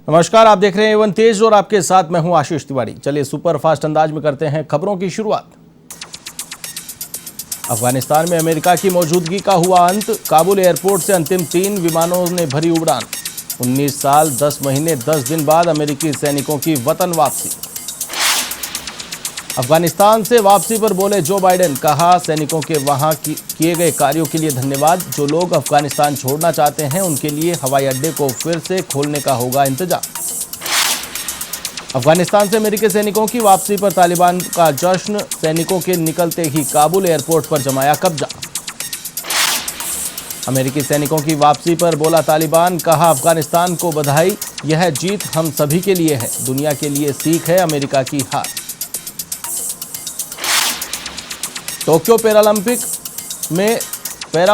नमस्कार, आप देख रहे हैं एवन तेज और आपके साथ मैं हूं आशीष तिवारी। चलिए सुपर फास्ट अंदाज में करते हैं खबरों की शुरुआत। अफगानिस्तान में अमेरिका की मौजूदगी का हुआ अंत। काबुल एयरपोर्ट से अंतिम 3 विमानों ने भरी उड़ान। 19 साल 10 महीने 10 दिन बाद अमेरिकी सैनिकों की वतन वापसी। अफगानिस्तान से वापसी पर बोले जो बाइडेन, कहा सैनिकों के वहां किए गए कार्यों के लिए धन्यवाद। जो लोग अफगानिस्तान छोड़ना चाहते हैं उनके लिए हवाई अड्डे को फिर से खोलने का होगा इंतजाम। अफगानिस्तान से अमेरिकी सैनिकों की वापसी पर तालिबान का जश्न। सैनिकों के निकलते ही काबुल एयरपोर्ट पर जमाया कब्जा। अमेरिकी सैनिकों की वापसी पर बोला तालिबान, कहा अफगानिस्तान को बधाई, यह जीत हम सभी के लिए है, दुनिया के लिए सीख है अमेरिका की हार। टोक्यो पैरा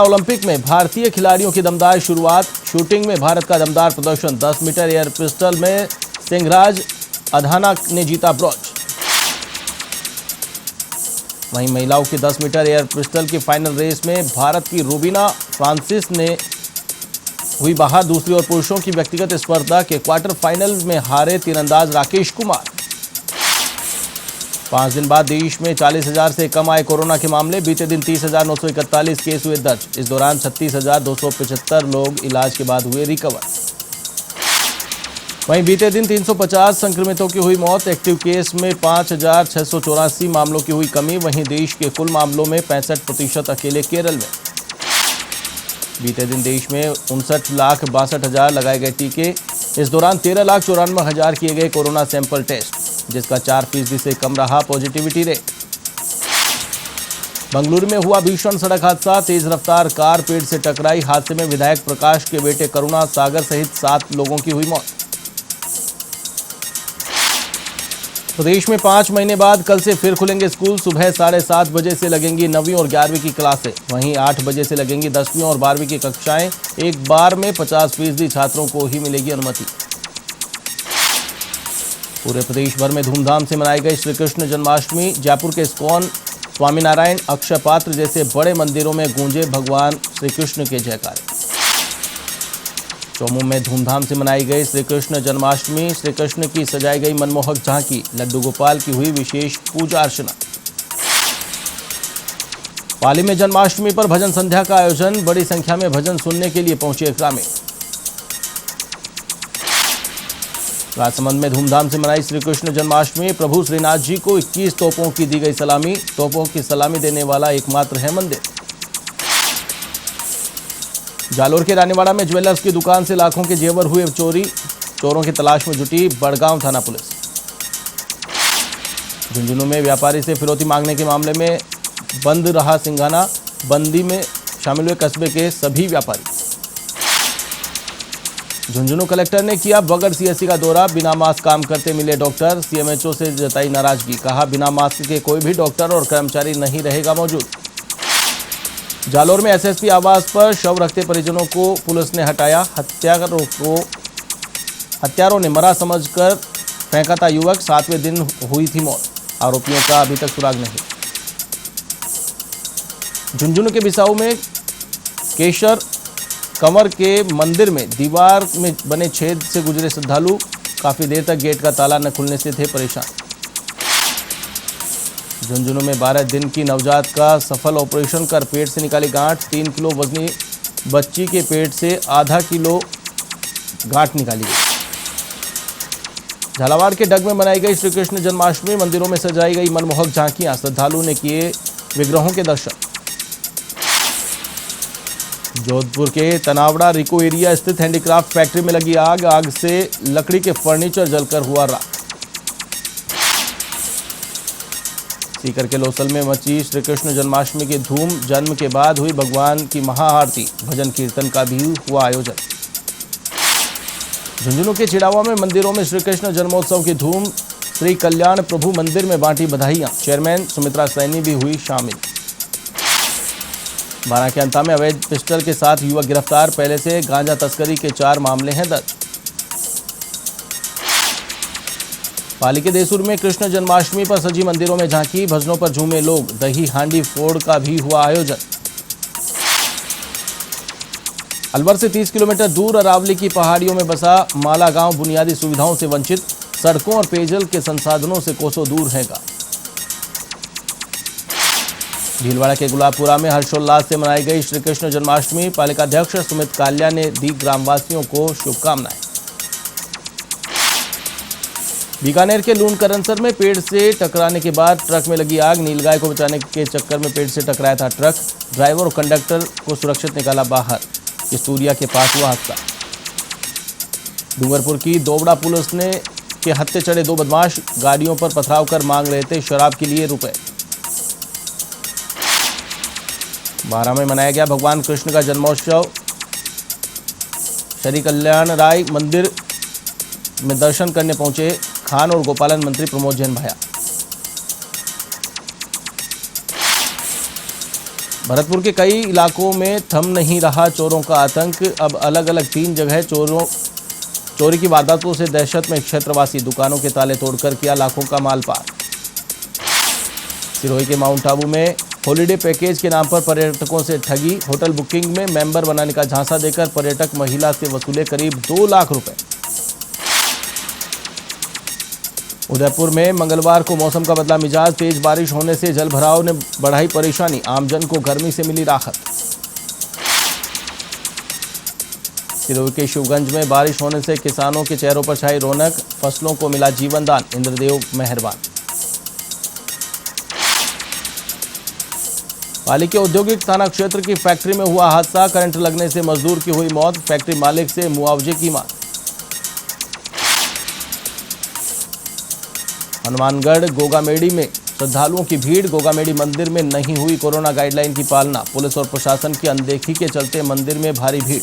ओलंपिक में भारतीय खिलाड़ियों की दमदार शुरुआत। शूटिंग में भारत का दमदार प्रदर्शन। 10 मीटर एयर पिस्टल में सिंहराज अधाना ने जीता ब्रॉन्ज। वहीं महिलाओं की 10 मीटर एयर पिस्टल की फाइनल रेस में भारत की रूबीना फ्रांसिस ने हुई बाहर। दूसरी ओर पुरुषों की व्यक्तिगत स्पर्धा के क्वार्टर फाइनल में हारे तीरंदाज राकेश कुमार। 5 दिन बाद देश में 40,000 से कम आए कोरोना के मामले। बीते दिन 30,941 केस हुए दर्ज। इस दौरान 36,275 लोग इलाज के बाद हुए रिकवर। वहीं बीते दिन 350 संक्रमितों की हुई मौत। एक्टिव केस में 5,684 मामलों की हुई कमी। वहीं देश के कुल मामलों में 65% अकेले केरल में। बीते दिन देश में 59,62,000 लगाए गए टीके। इस दौरान 13,94,000 किए गए कोरोना सैंपल टेस्ट, जिसका 4% से कम रहा पॉजिटिविटी रेट। बंगलुरु में हुआ भीषण सड़क हादसा। तेज रफ्तार कार पेड़ से टकराई। हादसे में विधायक प्रकाश के बेटे करुणा सागर सहित 7 लोगों की हुई मौत। प्रदेश में 5 महीने बाद कल से फिर खुलेंगे स्कूल। सुबह 7:30 बजे से लगेंगी 9वीं और 11वीं की क्लासें। वहीं 8 बजे से लगेंगी 10वीं और 12वीं की कक्षाएं। एक बार में 50% छात्रों को ही मिलेगी अनुमति। पूरे प्रदेश भर में धूमधाम से मनाई गई श्री कृष्ण जन्माष्टमी। जयपुर के इस्कॉन, स्वामीनारायण, अक्षय पात्र जैसे बड़े मंदिरों में गूंजे भगवान श्री कृष्ण के जयकारे। चौमू में धूमधाम से मनाई गई श्री कृष्ण जन्माष्टमी। श्री कृष्ण की सजाई गई मनमोहक झांकी। लड्डू गोपाल की हुई विशेष पूजा अर्चना। पाली में जन्माष्टमी पर भजन संध्या का आयोजन। बड़ी संख्या में भजन सुनने के लिए पहुंचे ग्रामीण। राजसमंद में धूमधाम से मनाई श्री कृष्ण जन्माष्टमी। प्रभु श्रीनाथ जी को 21 तोपों की दी गई सलामी। तोपों की सलामी देने वाला एकमात्र है मंदिर। जालोर के रानीवाड़ा में ज्वेलर्स की दुकान से लाखों के जेवर हुए चोरी। चोरों की तलाश में जुटी बड़गांव थाना पुलिस। झुंझुनू में व्यापारी से फिरौती मांगने के मामले में बंद रहा सिंघाना। बंदी में शामिल हुए कस्बे के सभी व्यापारी। झुंझुनू कलेक्टर ने किया बगैर सीएससी का दौरा। बिना मास्क काम करते मिले डॉक्टर। सीएमएचओ से जताई नाराजगी। कहा बिना मास्क के कोई भी डॉक्टर और कर्मचारी नहीं रहेगा मौजूद। जालोर में एसएसपी आवास पर शव रखते परिजनों को पुलिस ने हटाया। हत्यारों ने मरा समझकर फेंका था युवक। 7वें दिन हुई थी मौत। आरोपियों का अभी तक सुराग नहीं। झुंझुनू के बिसाऊ में केशर कंवर के मंदिर में दीवार में बने छेद से गुजरे श्रद्धालु। काफी देर तक गेट का ताला न खुलने से थे परेशान। झुंझुनू में 12 दिन की नवजात का सफल ऑपरेशन कर पेट से निकाली गांठ। 3 किलो वजनी बच्ची के पेट से आधा किलो गांठ निकाली गई। झालावाड़ के डग में मनाई गई श्री कृष्ण जन्माष्टमी। मंदिरों में सजाई गई मनमोहक झांकियां। श्रद्धालुओं ने किए विग्रहों के दर्शन। जोधपुर के तनावड़ा रिको एरिया स्थित हैंडीक्राफ्ट फैक्ट्री में लगी आग। आग से लकड़ी के फर्नीचर जलकर हुआ राख। सीकर के लोसल में मची श्री कृष्ण जन्माष्टमी की धूम। जन्म के बाद हुई भगवान की महाआरती। भजन कीर्तन का भी हुआ आयोजन। झुंझुनू के चिड़ावा में मंदिरों में श्री कृष्ण जन्मोत्सव की धूम। श्री कल्याण प्रभु मंदिर में बांटी बधाइयां। चेयरमैन सुमित्रा सैनी भी हुई शामिल। बारा के अंता में अवैध पिस्टल के साथ युवक गिरफ्तार। पहले से गांजा तस्करी के 4 मामले हैं दर्ज। पाली के देसुर में कृष्ण जन्माष्टमी पर सजी मंदिरों में झांकी। भजनों पर झूमे लोग। दही हांडी फोड़ का भी हुआ आयोजन। अलवर से 30 किलोमीटर दूर अरावली की पहाड़ियों में बसा माला गांव बुनियादी सुविधाओं से वंचित, सड़कों और पेयजल के संसाधनों से कोसों दूर है गांव। भीलवाड़ा के गुलाबपुरा में हर्षोल्लास से मनाई गई श्री कृष्ण जन्माष्टमी। पालिका अध्यक्ष सुमित काल्या ने दी ग्रामवासियों को शुभकामनाएं। बीकानेर के लूणकरनसर में पेड़ से टकराने के बाद ट्रक में लगी आग। नीलगाय को बचाने के चक्कर में पेड़ से टकराया था ट्रक। ड्राइवर और कंडक्टर को सुरक्षित निकाला बाहर। किस्तूरिया के पास हुआ हादसा। डूंगरपुर की दोबड़ा पुलिस ने के हत्थे चढ़े 2 बदमाश गाड़ियों पर पथराव कर मांग रहे थे शराब के लिए रुपए। बारा में मनाया गया भगवान कृष्ण का जन्मोत्सव। श्री कल्याण राय मंदिर में दर्शन करने पहुंचे खान और गोपालन मंत्री प्रमोद जैन भाया। भरतपुर के कई इलाकों में थम नहीं रहा चोरों का आतंक। अब अलग अलग 3 जगह चोरी की वारदातों से दहशत में क्षेत्रवासी। दुकानों के ताले तोड़कर किया लाखों का माल पार। सिरोही के माउंट आबू में हॉलिडे पैकेज के नाम पर पर्यटकों से ठगी। होटल बुकिंग में मेंबर बनाने का झांसा देकर पर्यटक महिला से वसूले करीब 2 लाख रुपए। उदयपुर में मंगलवार को मौसम का बदला मिजाज। तेज बारिश होने से जलभराव ने बढ़ाई परेशानी। आमजन को गर्मी से मिली राहत। सिरोही के शिवगंज में बारिश होने से किसानों के चेहरों पर छाई रौनक। फसलों को मिला जीवन दान। इंद्रदेव मेहरबान। पाली के औद्योगिक थाना क्षेत्र की फैक्ट्री में हुआ हादसा। करंट लगने से मजदूर की हुई मौत। फैक्ट्री मालिक से मुआवजे की मांग। हनुमानगढ़ गोगामेड़ी में श्रद्धालुओं की भीड़। गोगामेड़ी मंदिर में नहीं हुई कोरोना गाइडलाइन की पालना। पुलिस और प्रशासन की अनदेखी के चलते मंदिर में भारी भीड़।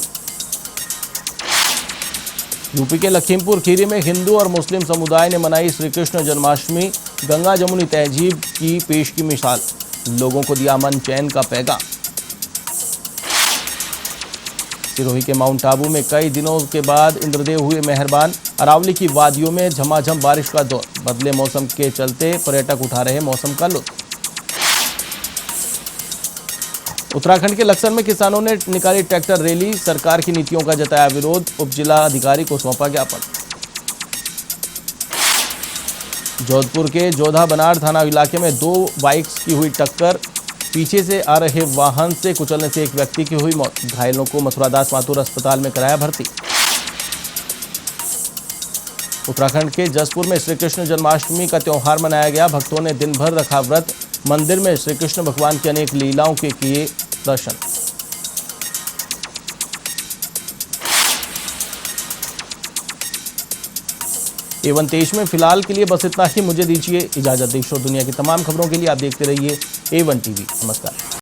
यूपी के लखीमपुर खीरी में हिंदू और मुस्लिम समुदाय ने मनाई श्री कृष्ण जन्माष्टमी। गंगा जमुनी तहजीब की पेश की मिसाल। लोगों को दिया अमन चैन का पैगाम। सिरोही के माउंट आबू में कई दिनों के बाद इंद्रदेव हुए मेहरबान। अरावली की वादियों में झमाझम बारिश का दौर। बदले मौसम के चलते पर्यटक उठा रहे मौसम का लुत्फ। उत्तराखंड के लक्सर में किसानों ने निकाली ट्रैक्टर रैली। सरकार की नीतियों का जताया विरोध। उप जिला अधिकारी को सौंपा ज्ञापन। जोधपुर के जोधा बनाड़ थाना इलाके में 2 बाइक्स की हुई टक्कर। पीछे से आ रहे वाहन से कुचलने से एक व्यक्ति की हुई मौत। घायलों को मथुरादास माथुर अस्पताल में कराया भर्ती। उत्तराखंड के जसपुर में श्री कृष्ण जन्माष्टमी का त्योहार मनाया गया। भक्तों ने दिन भर रखा व्रत। मंदिर में श्री कृष्ण भगवान की अनेक लीलाओं के किए दर्शन। A1 तेज में फिलहाल के लिए बस इतना ही। मुझे दीजिए इजाजत। देश और दुनिया की तमाम खबरों के लिए आप देखते रहिए A1 टीवी। नमस्कार।